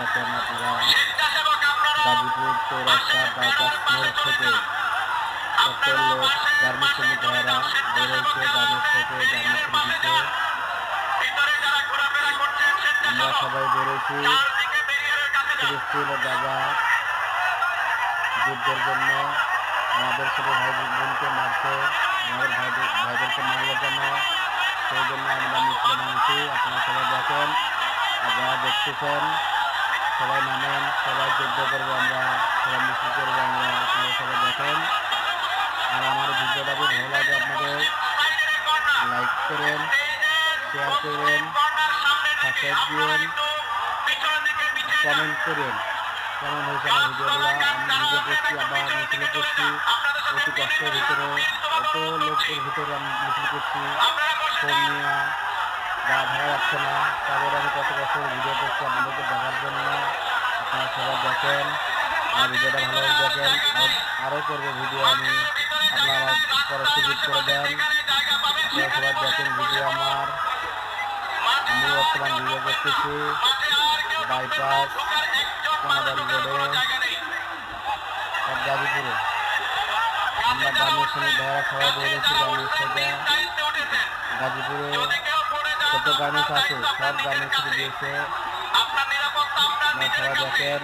দেখেন আপনারা গাজীপুর চৌরাস্তা বাইপাস মোড় থেকে কত লোক গার্মেন্টস শ্রমিক ভাইয়েরা বেরোচ্ছে গার্মেন্টস থেকে গার্মেন্টসের দিকে। আমরা সবাই বেরোছি ফিলিস্তিন ও গাজা যুদ্ধের জন্য। আমাদের ছোট ভাই বোনকে মারছে, আমাদের ভাইদেরকে মারলো কেন, সেই জন্য আমরা মিছিলে নামছি। আপনারা সবাই দেখেন, আপনারা দেখতেছেন, সবাই নামেন, সবাই যুদ্ধ করবো আমরা, সবাই মিছিল করবো আমরা, আপনারা সবাই দেখেন। আর আমার ভিডিওটা যদি ভালো লাগে আপনাদের লাইক করেন, শেয়ার করেন, সাবস্ক্রাইব দিন, কমেন্ট করেন কেমন হয়েছে আমার ভিডিওগুলো। আমি ভিডিও করছি, আবার মিছিল করছি, অতি কষ্টের ভিতরে, এত লোকের ভিতরে আমি মিছিল করছি, ফোন নিয়ে গা ভাড়া যাচ্ছে না, তারপরে আমি কত কষ্টের ভিডিও করছি আপনাদেরকে দেখার জন্য। আপনারা সবাই দেখেন, আমার ভিডিওটা ভালোভাবে দেখেন, আরও করবো ভিডিও আমি, আপনারা পরে সুযোগ করে দেন। আপনারা সবাই দেখেন ভিডিও আমার। আমি বর্তমান ভিডিও করতেছি বাইপাস কোনাবাড়ি রোডে গাজীপুরে। আমরা গার্মেন্টস শ্রমিক ভাইয়েরা সবাই বেরিয়েছি গার্মেন্টস থেকে। গাজীপুরে যত গার্মেন্টস আছে সব গার্মেন্টস থেকে দিয়েছে। আপনারা সবাই দেখেন।